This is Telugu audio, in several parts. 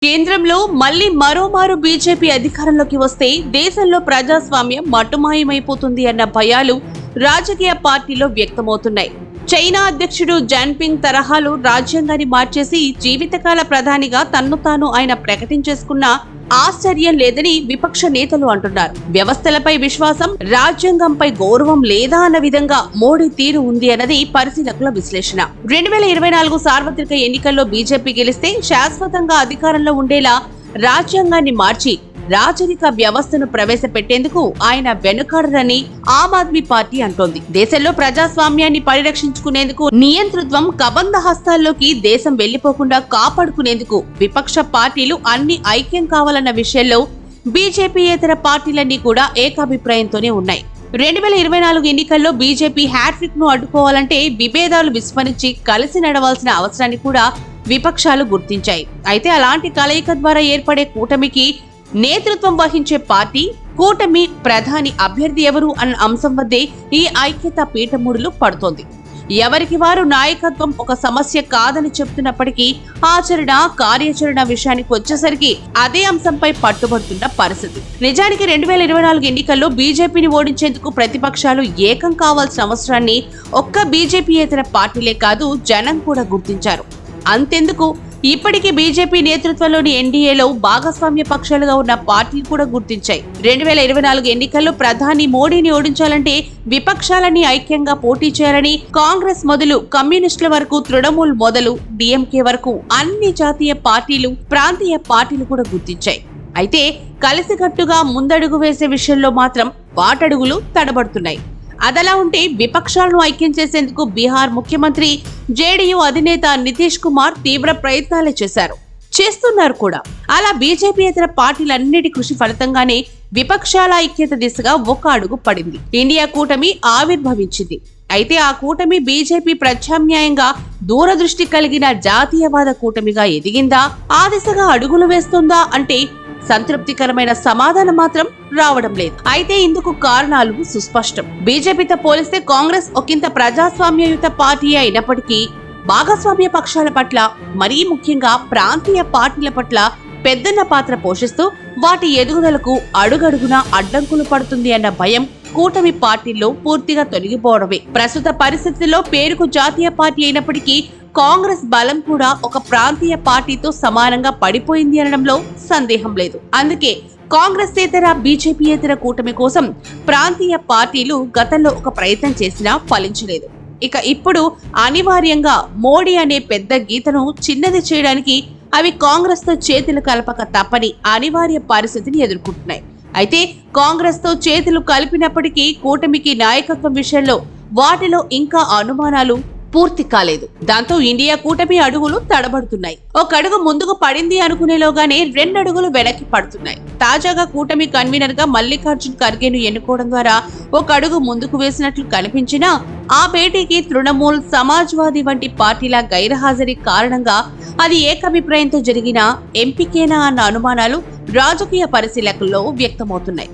కేంద్రంలో మళ్లీ మరోమారు బీజేపీ అధికారంలోకి వస్తే దేశంలో ప్రజాస్వామ్యం మటుమాయమైపోతుంది అన్న భయాలు రాజకీయ పార్టీలో వ్యక్తమవుతున్నాయి. చైనా అధ్యక్షుడు జాన్పింగ్ తరహాలో రాజ్యాంగాన్ని మార్చేసి జీవితకాల ప్రధానిగా తన్ను తాను ఆయన ప్రకటించేసుకున్న ఆశ్చర్యం లేదని విపక్ష నేతలు అంటున్నారు. వ్యవస్థలపై విశ్వాసం, రాజ్యాంగంపై గౌరవం లేదా అన్న విధంగా మోడీ తీరు ఉంది అన్నది పరిశీలకుల విశ్లేషణ. 2024 సార్వత్రిక ఎన్నికల్లో బీజేపీ గెలిస్తే శాశ్వతంగా అధికారంలో ఉండేలా రాజ్యాంగాన్ని మార్చి రాజరిక వ్యవస్థను ప్రవేశపెట్టేందుకు ఆయన వెనుకాడరని ఆమ్ ఆద్మీ పార్టీ అంటోంది. దేశంలో ప్రజాస్వామ్యాన్ని పరిరక్షించుకునేందుకు, నియంతృత్వం కబంధ హస్తాల్లోకి దేశం వెళ్లిపోకుండా కాపాడుకునేందుకు విపక్ష పార్టీలు అన్ని ఐక్యం కావాలన్న విషయంలో బీజేపీయేతర పార్టీలన్నీ కూడా ఏకాభిప్రాయంతోనే ఉన్నాయి. 2024 ఎన్నికల్లో బీజేపీ హ్యాట్రిక్ ను అడ్డుకోవాలంటే విభేదాలు విస్మరించి కలిసి నడవాల్సిన అవసరాన్ని కూడా విపక్షాలు గుర్తించాయి. అయితే అలాంటి కలయిక ద్వారా ఏర్పడే కూటమికి నేతృత్వం వహించే పార్టీ, కూటమి ప్రధాని అభ్యర్థి ఎవరు అన్న అంశం వద్దే ఈ ఐక్యత పీఠముడులు పడుతోంది. ఎవరికి వారు నాయకత్వం ఒక సమస్య కాదని చెప్తున్నప్పటికీ ఆచరణ, కార్యాచరణ విషయానికి వచ్చేసరికి అదే అంశంపై పట్టుబడుతున్న పరిస్థితి. నిజానికి 2024 ఎన్నికల్లో బీజేపీని ఓడించేందుకు ప్రతిపక్షాలు ఏకం కావాల్సిన అవసరాన్ని ఒక్క బీజేపీయేతర పార్టీలే కాదు, జనం కూడా గుర్తించారు. అంతెందుకు, ఇప్పటికీ బీజేపీ నేతృత్వంలోని ఎన్డీఏలో భాగస్వామ్య పక్షాలుగా ఉన్న పార్టీలు కూడా గుర్తించాయి. 2024 ఎన్నికల్లో ప్రధాని మోడీని ఓడించాలంటే విపక్షాలని ఐక్యంగా పోటీ చేయాలని కాంగ్రెస్ మొదలు కమ్యూనిస్టుల వరకు, తృణమూల్ మొదలు డీఎంకే వరకు అన్ని జాతీయ పార్టీలు, ప్రాంతీయ పార్టీలు కూడా గుర్తించాయి. అయితే కలిసికట్టుగా ముందడుగు వేసే విషయంలో మాత్రం వాటడుగులు తడబడుతున్నాయి. అదలా ఉంటే విపక్షాలను ఐక్యం చేసేందుకు బీహార్ ముఖ్యమంత్రి, జేడీయూ అధినేత నితీష్ కుమార్ తీవ్ర ప్రయత్నాలే చేస్తున్నారు కూడా. అలా బీజేపీయేతర పార్టీలన్నిటి కృషి ఫలితంగానే విపక్షాల ఐక్యత దిశగా ఒక అడుగు పడింది. ఇండియా కూటమి ఆవిర్భవించింది. అయితే ఆ కూటమి బీజేపీ ప్రత్యామ్నాయంగా దూరదృష్టి కలిగిన జాతీయవాద కూటమిగా ఎదిగిందా, ఆ దిశగా అడుగులు వేస్తుందా అంటే సంతృప్తికరమైన సమాధానం మాత్రం రావడం లేదు. అయితే ఇందుకు కారణాలు సుస్పష్టం. బీజేపీతో పోలిస్తే కాంగ్రెస్ ఒకంత ప్రజాస్వామ్యయుత పార్టీ అయినప్పటికీ భాగస్వామ్య పక్షాల పట్ల, మరీ ముఖ్యంగా ప్రాంతీయ పార్టీల పట్ల పెద్దన్న పాత్ర పోషిస్తూ వాటి ఎదుగుదలకు అడుగడుగునా అడ్డంకులు పడుతుంది అన్న భయం కూటమి పార్టీల్లో పూర్తిగా తొలగిపోవడమే. ప్రస్తుత పరిస్థితుల్లో పేరుకు జాతీయ పార్టీ అయినప్పటికీ కాంగ్రెస్ బలం కూడా ఒక ప్రాంతీయ పార్టీతో సమానంగా పడిపోయింది అనడంలో సందేహం లేదు. అందుకే కాంగ్రెస్ ఏతర, బీజేపీయేతర కూటమి కోసం ప్రాంతీయ పార్టీలు గతంలో ఒక ప్రయత్నం చేసినా ఫలించలేదు. ఇక ఇప్పుడు అనివార్యంగా మోడీ అనే పెద్ద గీతను చిన్నది చేయడానికి అవి కాంగ్రెస్ తో చేతులు కలపక తప్పని అనివార్య పరిస్థితిని ఎదుర్కొంటున్నాయి. అయితే కాంగ్రెస్ తో చేతులు కలిపినప్పటికీ కూటమికి నాయకత్వం విషయంలో వాటిలో ఇంకా అనుమానాలు పూర్తి కాలేదు. దాంతో ఇండియా కూటమి అడుగులు తడబడుతున్నాయి. ఒక అడుగు ముందుకు పడింది అనుకునేలోగానే 2 అడుగులు వెనక్కి పడుతున్నాయి. తాజాగా కూటమి కన్వీనర్ గా మల్లికార్జున్ ఖర్గేను ఎన్నుకోవడం ద్వారా ఒక అడుగు ముందుకు వేసినట్లు కనిపించినా ఆ భేటీకి తృణమూల్, సమాజ్వాదీ వంటి పార్టీల గైర్హాజరీ కారణంగా అది ఏకాభిప్రాయంతో జరిగిన ఎంపికేనా అన్న అనుమానాలు రాజకీయ పరిశీలకుల్లో వ్యక్తమవుతున్నాయి.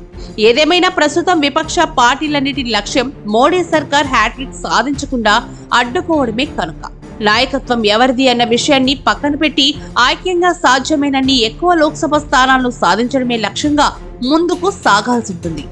ఏదేమైనా ప్రస్తుతం విపక్ష పార్టీలన్నిటి లక్ష్యం మోడీ సర్కార్ హ్యాట్రిక్ సాధించకుండా అడ్డుకోవడమే కనుక నాయకత్వం ఎవరిది అన్న విషయాన్ని పక్కన పెట్టి ఐక్యంగా సాధ్యమైనన్ని ఎక్కువ లోక్సభ స్థానాలను సాధించడమే లక్ష్యంగా ముందుకు సాగాల్సి ఉంటుంది.